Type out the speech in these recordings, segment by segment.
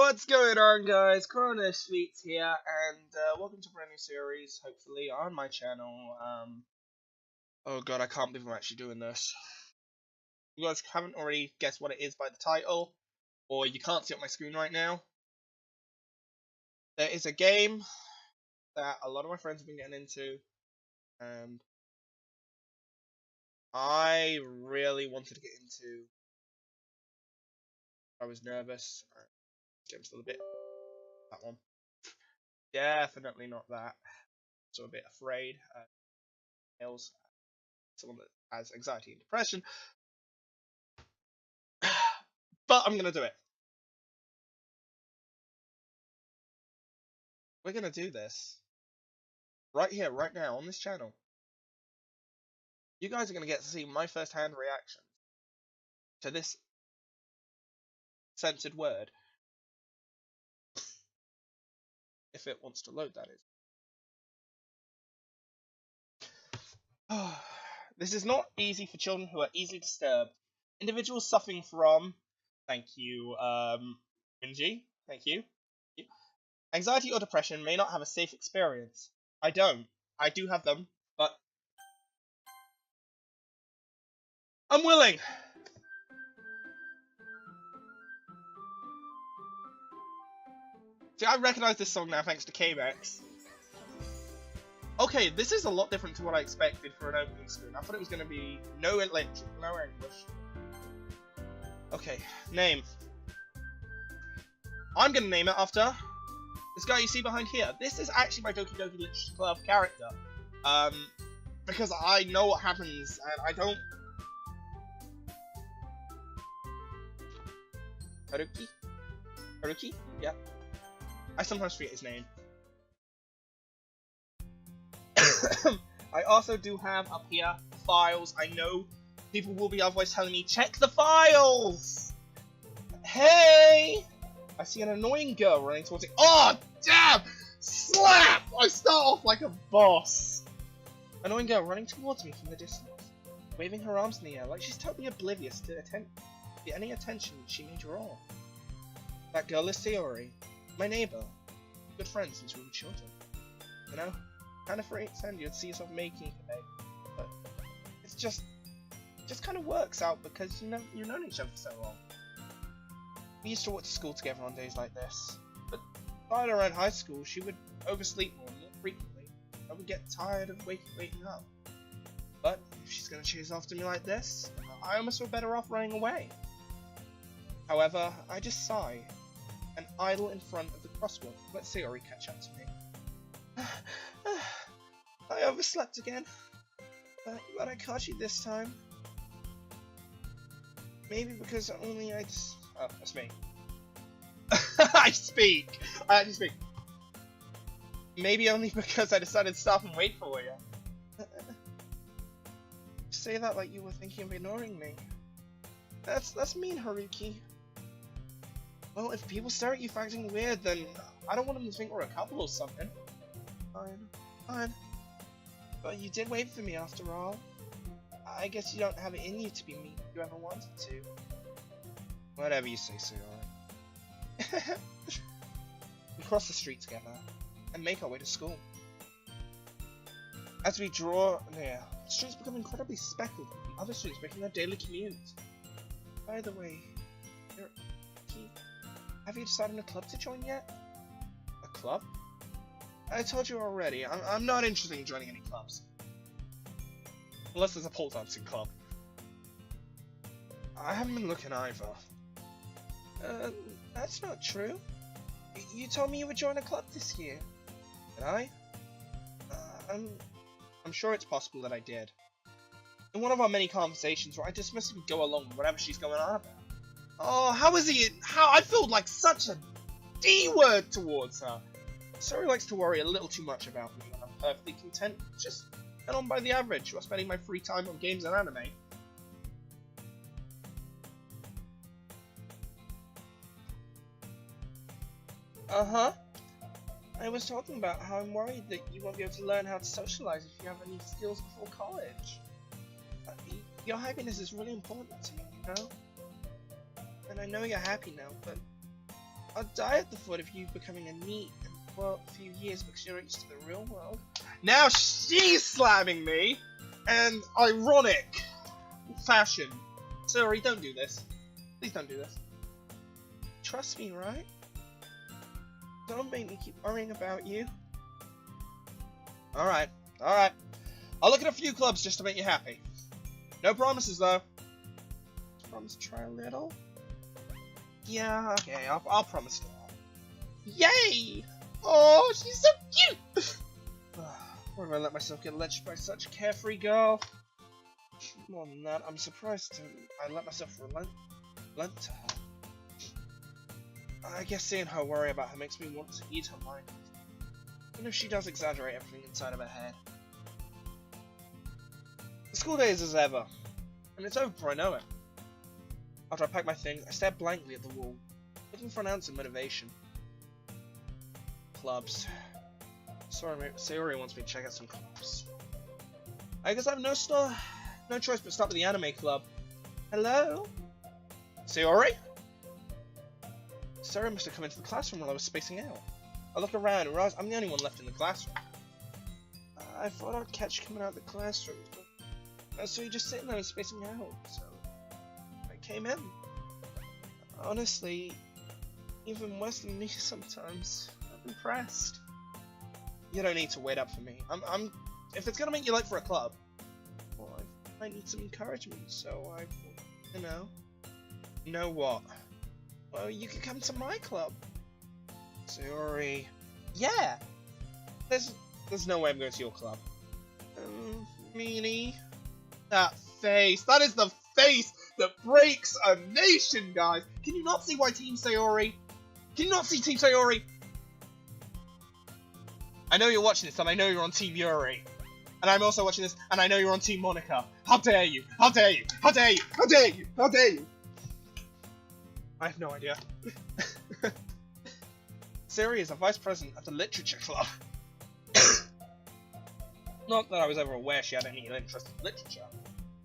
What's going on, guys? Corona Sweets here, and welcome to a brand new series, hopefully, on my channel. Oh god, I can't believe I'm actually doing this. You guys haven't already guessed what it is by the title, or you can't see it on my screen right now. There is a game that a lot of my friends have been getting into, and I really wanted to get into. I was nervous. Get into a little bit. That one. Definitely not that. So a bit afraid. Someone that has anxiety and depression. But I'm gonna do it. We're gonna do this. Right here, right now, on this channel. You guys are gonna get to see my first-hand reaction to this censored word. If it wants to load, that is. This is not easy for children who are easily disturbed. Individuals suffering from, thank you, Minji, thank you. Anxiety or depression may not have a safe experience. I don't. I do have them, but I'm willing. See, I recognize this song now thanks to K-Max. Okay, this is a lot different to what I expected for an opening screen. I thought it was going to be no English. Okay, name. I'm going to name it after this guy you see behind here. This is actually my Doki Doki Litrature Club character. Because I know what happens, and I don't... Haruki? Haruki? Yeah. I sometimes forget his name. I also do have up here files. I know people will be otherwise telling me, check the files! Hey! I see an annoying girl running towards it. Oh, damn! Slap! I start off like a boss. Annoying girl running towards me from the distance, waving her arms in the air like she's totally oblivious to any attention she may draw. That girl is Sayori, my neighbor. Good friends since we were children. You know, kind of pretend you'd see yourself making today, but it's just kind of works out because you've known each other for so long. We used to walk to school together on days like this, but right around high school, she would oversleep more frequently. I would get tired of waking up. But if she's gonna chase after me like this, I almost feel better off running away. However, I just sigh and idle in front of the crosswalk. Let Sayori catch up to me. I overslept again, but I caught you this time. Maybe because only I just... Oh, that's me. I speak! I actually speak. Maybe only because I decided to stop and wait for you. Say that like you were thinking of ignoring me. That's mean, Haruki. Well, if people stare at you for acting weird, then I don't want them to think we're a couple or something. Fine. But you did wait for me after all. I guess you don't have it in you to be mean if you ever wanted to. Whatever you say, Sayori. We cross the street together and make our way to school. As we draw near, the streets become incredibly speckled with the other streets making their daily commute. By the way, have you decided on a club to join yet? A club? I told you already, I'm not interested in joining any clubs. Unless there's a pole dancing club. I haven't been looking either. That's not true. You told me you would join a club this year. Did I? I'm sure it's possible that I did. In one of our many conversations where I dismissed him go along with whatever she's going on about. Oh, how I feel like such a D-word towards her. Sayori likes to worry a little too much about me, and I'm perfectly content just get on by the average while spending my free time on games and anime. Uh-huh. I was talking about how I'm worried that you won't be able to learn how to socialize if you have any skills before college. Your happiness is really important to me, you know? And I know you're happy now, but I'd die at the thought of you becoming a NEET in, well, a few years because you're used to the real world. Now she's slamming me! And ironic fashion. Sorry, don't do this. Please don't do this. Trust me, right? Don't make me keep worrying about you. Alright, alright. I'll look at a few clubs just to make you happy. No promises, though. Promise to try a little? Yeah, okay, I'll promise to that. Yay! Oh, she's so cute! Why did I let myself get lynched by such a carefree girl? More than that, I'm surprised I let myself relent to her. I guess seeing her worry about her makes me want to eat her mind. Even if she does exaggerate everything inside of her head. The school day is as ever, and it's over before I know it. After I pack my things, I stare blankly at the wall, looking for an ounce of motivation. Clubs. Sayori wants me to check out some clubs. I guess I have no choice but to start with the anime club. Hello? Sayori? Sayori must have come into the classroom while I was spacing out. I looked around and realized I'm the only one left in the classroom. I thought I'd catch you coming out of the classroom, but I saw you just sitting there and spacing out, so I came in. Honestly, even worse than me sometimes. I'm impressed. You don't need to wait up for me. If it's gonna make you late for a club, well, I might need some encouragement, so you know what? Well, you can come to my club. Sayori. Yeah! There's no way I'm going to your club. Meanie. That face! That is the face that breaks a nation, guys! Can you not see why Team Sayori? Can you not see Team Sayori? I know you're watching this, and I know you're on Team Yuri. And I'm also watching this, and I know you're on Team Monica. How dare you! How dare you! How dare you! How dare you! How dare you! I have no idea. Sayori is a vice president of the Literature Club. Not that I was ever aware she had any interest in literature.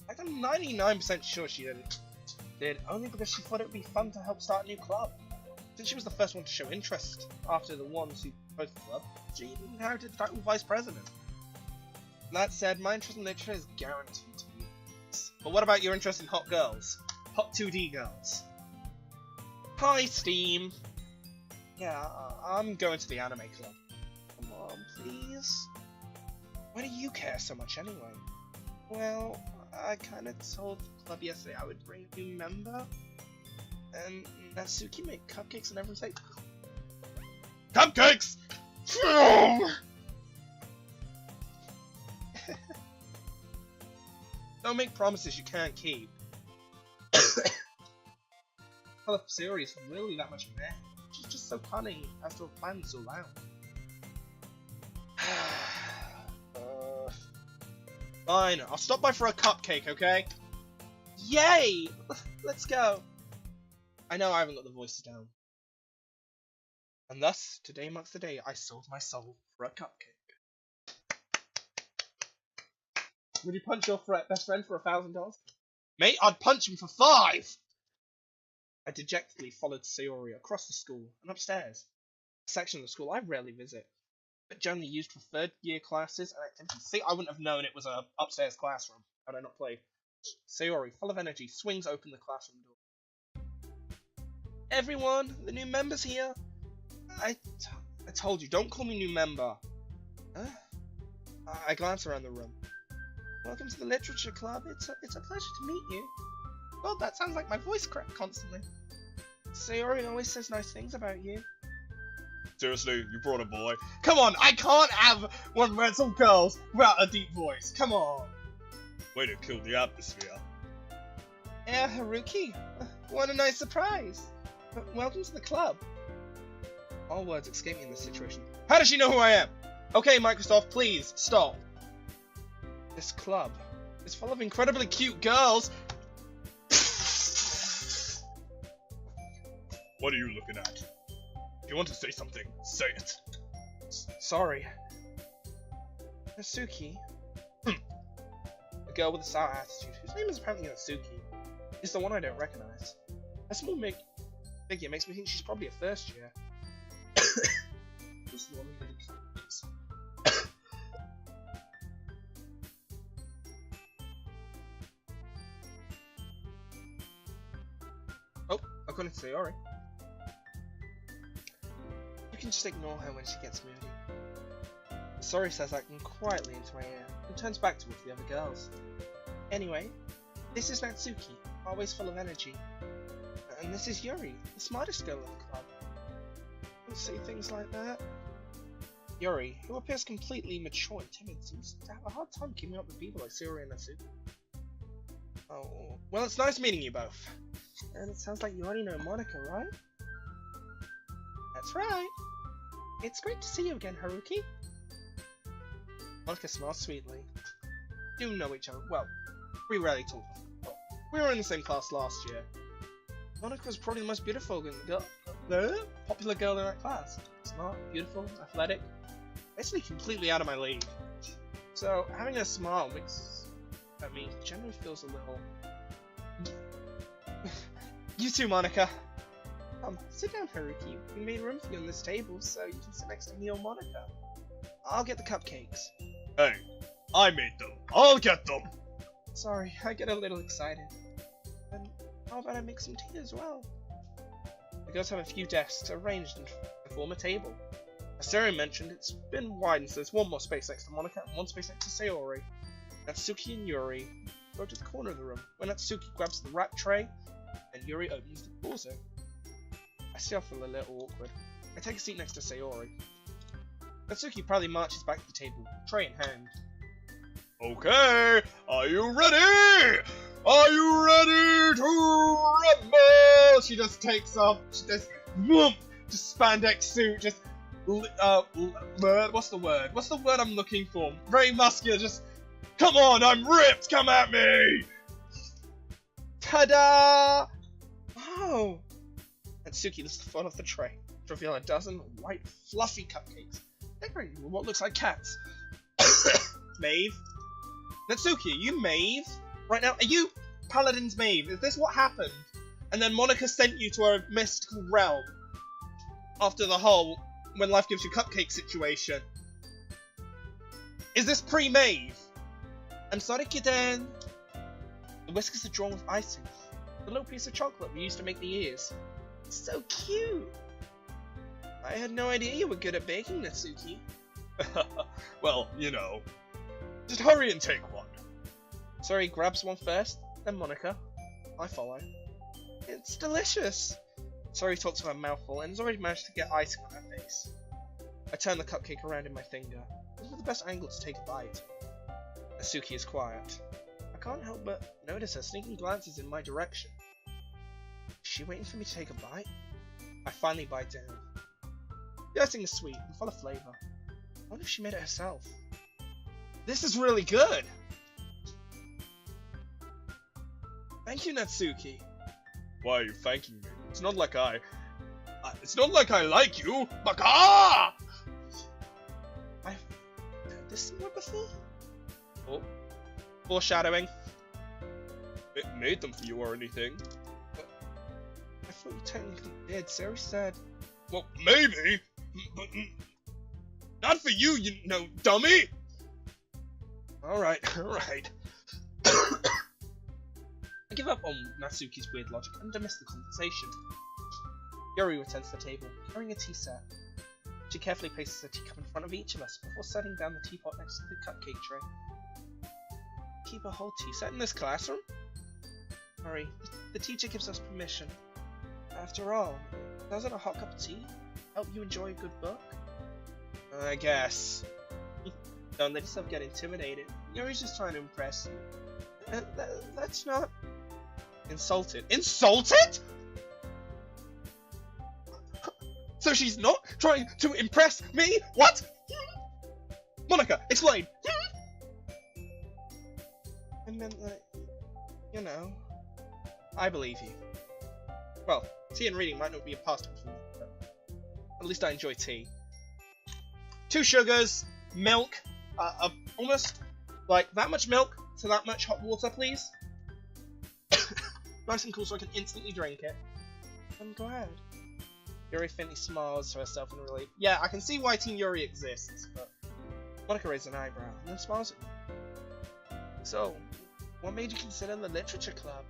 Like, I'm 99% sure she did, only because she thought it would be fun to help start a new club. Since she was the first one to show interest after the ones who proposed the club, she inherited the title of vice president. That said, my interest in literature is guaranteed to be. But what about your interest in hot girls? Hot 2D girls? Hi, Steam! Yeah, I'm going to the anime club. Come on, please. Why do you care so much anyway? Well, I kinda told the club yesterday I would bring a new member. And Natsuki made cupcakes and everything. Cupcakes! Don't make promises you can't keep. Well, if Sayori is really that much meh, she's just so cunning as to have planned so loud. Fine, I'll stop by for a cupcake, okay? Yay! Let's go! I know I haven't got the voices down. And thus, today marks the day I sold my soul for a cupcake. Would you punch your best friend for $1,000? Mate, I'd punch him for 5! I dejectedly followed Sayori across the school and upstairs. A section of the school I rarely visit, but generally used for third-year classes and activities. See, I wouldn't have known it was a upstairs classroom had I not played. Sayori, full of energy, swings open the classroom door. Everyone, the new member's here. I told you, don't call me new member. Huh? I glance around the room. Welcome to the Literature Club. It's a pleasure to meet you. God, that sounds like my voice cracked constantly. Sayori always says nice things about you. Seriously, you brought a boy. Come on, I can't have one where it's all girls without a deep voice. Come on. Way to kill the atmosphere. Yeah, Haruki. What a nice surprise. Welcome to the club. All words escape me in this situation. How does she know who I am? Okay, Microsoft, please, stop. This club is full of incredibly cute girls. What are you looking at? If you want to say something, say it. Sorry. Natsuki. The girl with the sour attitude, whose name is apparently Natsuki, is the one I don't recognize. A small Figure makes me think she's probably a first year. This is the one with the cupcakes. Oh, I couldn't say Ori. You can just ignore her when she gets moody. Sorry says that quietly into my ear and turns back towards the other girls. Anyway, this is Natsuki, always full of energy. And this is Yuri, the smartest girl in the club. Don't say things like that. Yuri, who appears completely mature and timid, seems to have a hard time keeping up with people like Sayori and Natsuki. Oh, well, it's nice meeting you both. And it sounds like you already know Monika, right? That's right. It's great to see you again, Haruki. Monika smiles sweetly. Do know each other well. We rarely talk. We were in the same class last year. Monika was probably the most beautiful popular girl in that class. Smart, beautiful, athletic. Basically completely out of my league. So having a smile makes me generally feels a little. You too, Monika. Sit down, Haruki. We made room for you on this table, so you can sit next to me or Monika. I'll get the cupcakes. Hey, I made them. I'll get them. Sorry, I get a little excited. And how about I make some tea as well? The girls have a few desks arranged to form a table. As Sarah mentioned, it's been widened so there's one more space next to Monika and one space next to Sayori. Natsuki and Yuri go to the corner of the room, when Natsuki grabs the wrap tray and Yuri opens the torso. I still feel a little awkward. I take a seat next to Sayori. Natsuki proudly marches back to the table, tray in hand. Okay, are you ready? Are you ready to rumble? She just takes off, she just, whoop, just spandex suit, just, what's the word? What's the word I'm looking for? Very muscular, just, Come on, I'm ripped, come at me! ta-da! Oh! Natsuki lifts the front of the tray to reveal a dozen white, fluffy cupcakes, decorated with what looks like cats. Maeve? Natsuki, are you Maeve? Right now, are you Paladin's Maeve? Is this what happened? And then Monika sent you to a mystical realm after the whole when life gives you cupcake situation. Is this pre-Maeve? I'm sorry, kitten. The whiskers are drawn with icing. The little piece of chocolate we used to make the ears. So cute. I had no idea you were good at baking, Natsuki. Well, you know. Just hurry and take one. Sorry grabs one first, then Monika. I follow. It's delicious. Sorry talks with her mouthful and has already managed to get icing on her face. I turn the cupcake around in my finger, looking for the best angle to take a bite. Natsuki is quiet. I can't help but notice her sneaking glances in my direction. Is she waiting for me to take a bite? I finally bite down. The icing is sweet and full of flavour. I wonder if she made it herself. This is really good! Thank you, Natsuki. Why are you thanking me? It's not like I like you, Baka! I've heard this somewhere before? Oh, foreshadowing. It made them for you or anything. I thought you technically did. Sarah said. Well, maybe, but not for you, you know, dummy. Alright. I give up on Natsuki's weird logic and dismiss the conversation. Yuri returns to the table, carrying a tea set. She carefully places a teacup in front of each of us before setting down the teapot next to the cupcake tray. Keep a whole tea set in this classroom? Hurry, the teacher gives us permission. After all, doesn't a hot cup of tea help you enjoy a good book? I guess. Don't let yourself get intimidated. Yuri's just trying to impress you. That's not... Insulted. Insulted?! So she's not trying to impress me? What? Monika, explain! I meant that, you know, I believe you. Well, tea and reading might not be a pastime for me, but at least I enjoy tea. 2 sugars, milk, almost like that much milk to that much hot water, please. Nice and cool so I can instantly drink it. I'm glad. Yuri faintly smiles to herself in relief. Yeah, I can see why Team Yuri exists, but Monica raised an eyebrow and then smiles at me. So, what made you consider the Literature Club?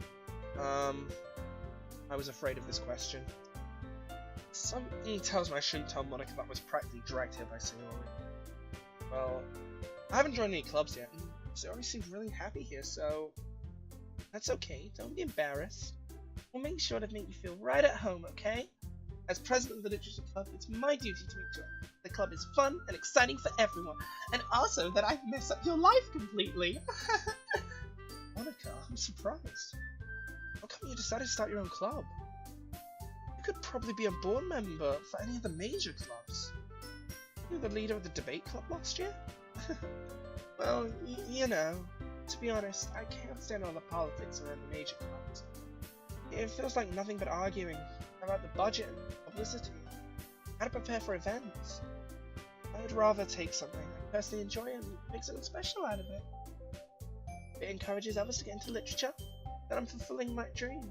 I was afraid of this question. Something tells me I shouldn't tell Monica that I was practically dragged here by Sayori. Well, I haven't joined any clubs yet, and Sayori seemed really happy here, so that's okay, don't be embarrassed. We'll make sure to make you feel right at home, okay? As president of the Literature Club, it's my duty to make sure the club is fun and exciting for everyone, and also that I mess up your life completely. Monica, I'm surprised. How come you decided to start your own club? You could probably be a board member for any of the major clubs. You were the leader of the debate club last year? Well, you know, to be honest, I can't stand all the politics around the major clubs. It feels like nothing but arguing about the budget and publicity, how to prepare for events. I'd rather take something I personally enjoy and make something special out of it. It encourages others to get into literature, then I'm fulfilling my dream.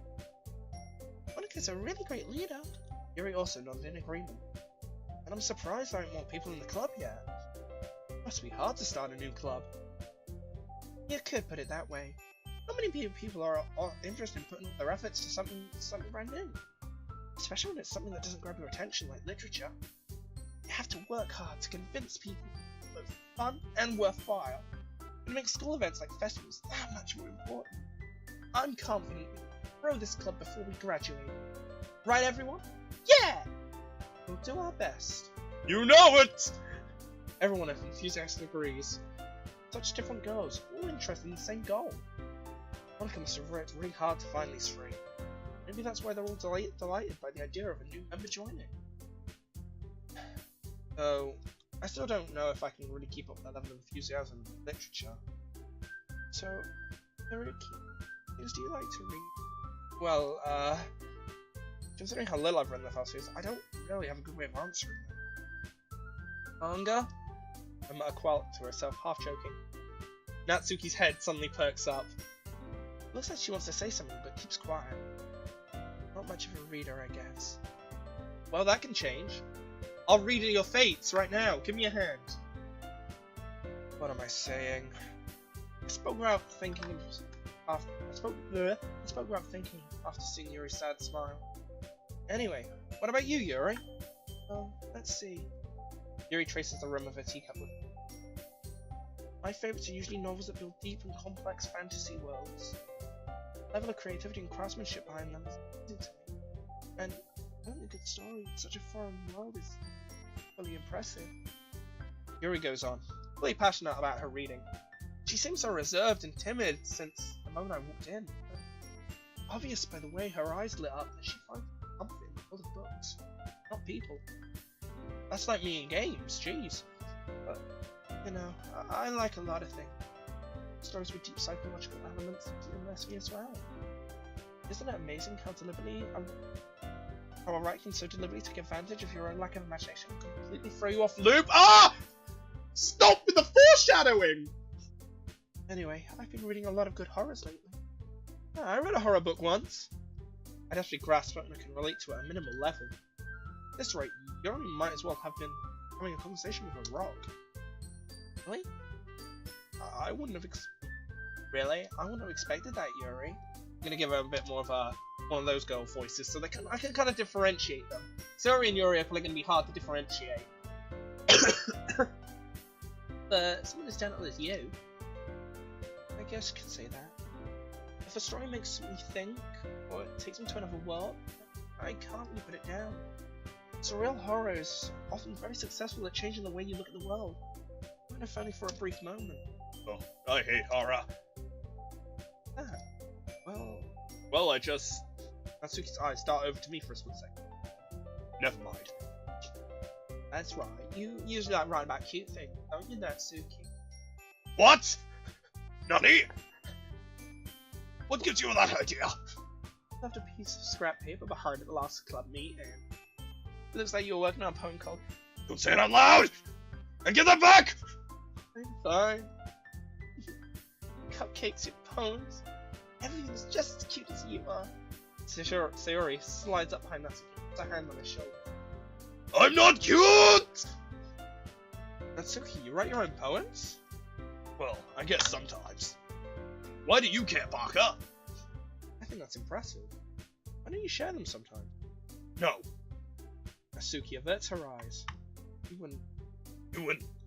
Monica's a really great leader. Yuri also nodded in agreement. And I'm surprised there aren't more people in the club yet. It must be hard to start a new club. You could put it that way. Not many people are interested in putting up their efforts to something brand new. Especially when it's something that doesn't grab your attention like literature. You have to work hard to convince people it's both fun and worthwhile. And make school events like festivals that much more important. I'm confident we can grow this club before we graduate. Right, everyone? Yeah! We'll do our best. You know it! Everyone enthusiastically agrees. Such different girls, all interested in the same goal. Monica must have worked really hard to find these three. Maybe that's why they're all delighted by the idea of a new member joining. Though, I still don't know if I can really keep up that level of enthusiasm in literature. So, Eric, things do you like to read? Well, considering how little I've read in the past years, I don't really have a good way of answering them. Manga? I mutter quiet to herself, half joking. Natsuki's head suddenly perks up. Looks like she wants to say something, but keeps quiet. Not much of a reader, I guess. Well, that can change. I'll read your fates right now. Give me a hand. What am I saying? I spoke without thinking after seeing Yuri's sad smile. Anyway, what about you, Yuri? Well, let's see. Yuri traces the rim of her teacup with my favourites are usually novels that build deep and complex fantasy worlds. The level of creativity and craftsmanship behind them is amazing to me. And telling a good story in such a foreign world is really impressive. Yuri goes on, really passionate about her reading. She seems so reserved and timid since the moment I walked in. Obvious by the way her eyes lit up that she finds comfort in the world of books, not people. That's like me in games, jeez. But, you know, I like a lot of things. Stories with deep psychological elements immerse me as well. Isn't it amazing how a writer can so deliberately take advantage of your own lack of imagination and completely throw you off loop? Ah! Stop with the foreshadowing! Anyway, I've been reading a lot of good horrors lately. I read a horror book once. I'd actually grasp it and I can relate to it at a minimal level. At this rate, Yuri might as well have been having a conversation with a rock. Really? I wouldn't have expected that, Yuri. I'm gonna give her a bit more of one of those girl voices so I can kind of differentiate them. Sayori and Yuri are probably gonna be hard to differentiate. But someone as gentle as you, I guess you could say that. If a story makes me think, or it takes me to another world, I can't really put it down. Surreal horror is often very successful at changing the way you look at the world, even if only for a brief moment. Oh, I hate horror. Ah, well... Well, I just... Natsuki's eyes dart over to me for a split second. Never mind. That's right, you usually like writing about cute things, don't you, Natsuki? What? Nani? What gives you that idea? I left a piece of scrap paper behind at the last club meeting. It looks like you were working on a poem called... Don't say it out loud! And give that back! I'm fine. Cupcakes, your poems. Everything's just as cute as you are. Sayori slides up behind Natsuki, puts her hand on his shoulder. I'm not cute! Natsuki, you write your own poems? Well, I guess sometimes. Why do you care, Parker? I think that's impressive. Why don't you share them sometime? No, Natsuki averts her eyes. You wouldn't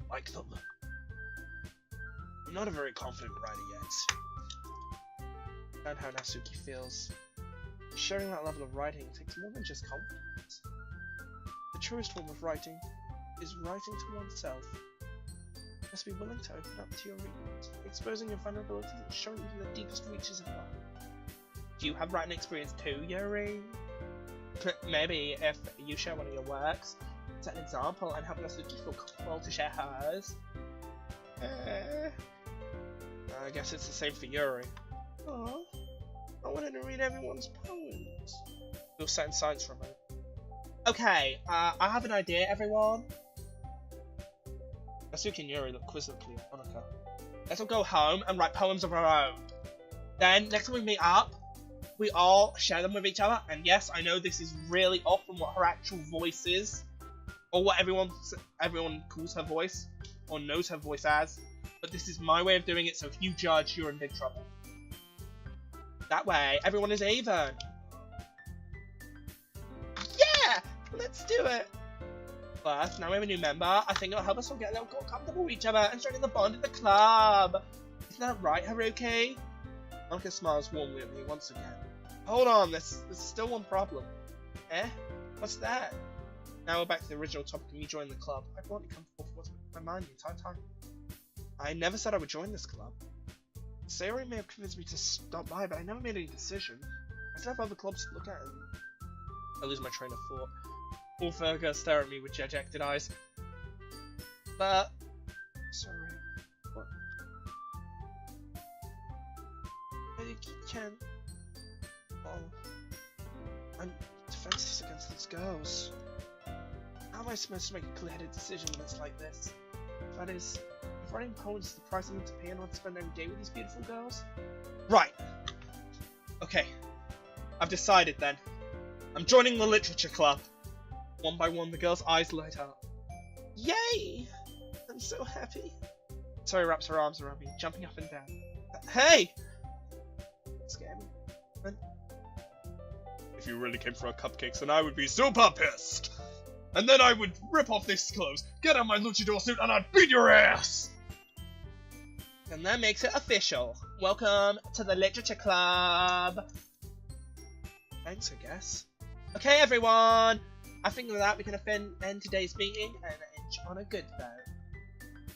like them. I'm not a very confident writer yet. And how Natsuki feels. Sharing that level of writing takes more than just confidence. The truest form of writing is writing to oneself. You must be willing to open up to your readers, exposing your vulnerabilities and showing them the deepest reaches of life. Do you have writing experience too, Yuri? Maybe if you share one of your works, set an example and help Natsuki feel comfortable to share hers. I guess it's the same for Yuri. Aww, I wanted to read everyone's poems. We'll sit in silence for a moment. Okay, I have an idea, everyone. Natsuki and Yuri look quizzically at Monika. Let's all go home and write poems of our own. Then, next time we meet up, we all share them with each other. And yes, I know this is really off from what her actual voice is, or what everyone calls her voice, or knows her voice as. But this is my way of doing it, so if you judge, you're in big trouble. That way, everyone is even. Yeah! Let's do it! Plus, now we have a new member, I think it'll help us all get a little more comfortable with each other and strengthen the bond in the club. Isn't that right, Haruki? Monika smiles warmly at me once again. Hold on, there's still one problem. Eh? What's that? Now we're back to the original topic and you join the club. I brought you comfortable for what's been in my mind the entire time. I never said I would join this club. Sayori may have convinced me to stop by, but I never made any decision. I still have other clubs to look at and I lose my train of thought. Wolfberger stare at me with dejected eyes. But... Sorry. What? Can... Oh... I'm defenseless against these girls. How am I supposed to make a clear-headed decision when it's like this? That is, if writing poems is the price I need to pay in order to spend every day with these beautiful girls? Right! Okay. I've decided then. I'm joining the literature club. One by one, the girls' eyes light up. Yay! I'm so happy. Sorry wraps her arms around me, jumping up and down. Hey! Scare me. If you really came for our cupcakes, then I would be super pissed. And then I would rip off these clothes, get out my luchador suit, and I'd beat your ass! And that makes it official. Welcome to the literature club. Thanks, I guess. Okay, everyone. I think with that we can end today's meeting and end on a good note.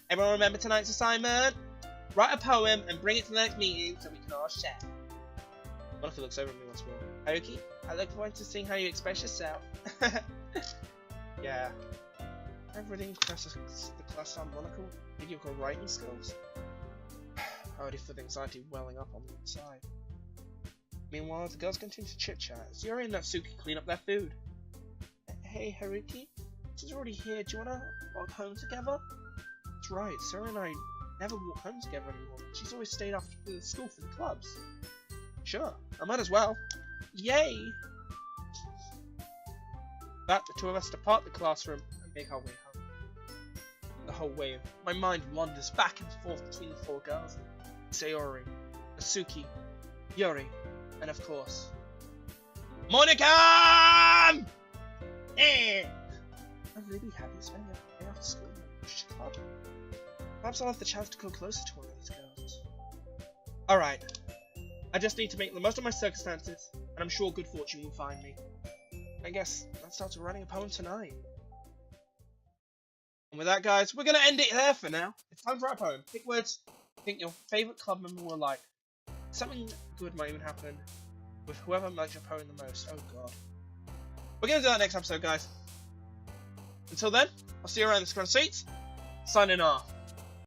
Everyone remember tonight's assignment? Write a poem and bring it to the next meeting so we can all share. Monika looks over at me once more. Haruki, I look forward to seeing how you express yourself. Yeah. I really impressed the class on Monika with mediocre writing skills. I already feel the anxiety welling up on the inside. Meanwhile, the girls continue to chit-chat as Yuri and Natsuki clean up their food. Hey Haruki, she's already here. Do you want to walk home together? That's right, Sarah and I never walk home together anymore. She's always stayed after school for the clubs. Sure, I might as well. Yay! That the two of us depart the classroom and make our way home. The whole way, my mind wanders back and forth between the four girls. Sayori, Natsuki, Yuri, and of course, Monika! I'm really happy spending a day after school in the literature club. Perhaps I'll have the chance to go closer to one of these girls. Alright, I just need to make the most of my circumstances, and I'm sure good fortune will find me. I guess that starts writing a poem tonight. And with that, guys, we're going to end it there for now. It's time for our poem. Pick words you think your favourite club member will like. Something good might even happen with whoever likes your poem the most. Oh god. We're going to do that next episode, guys. Until then, I'll see you around the screen seats. Signing off.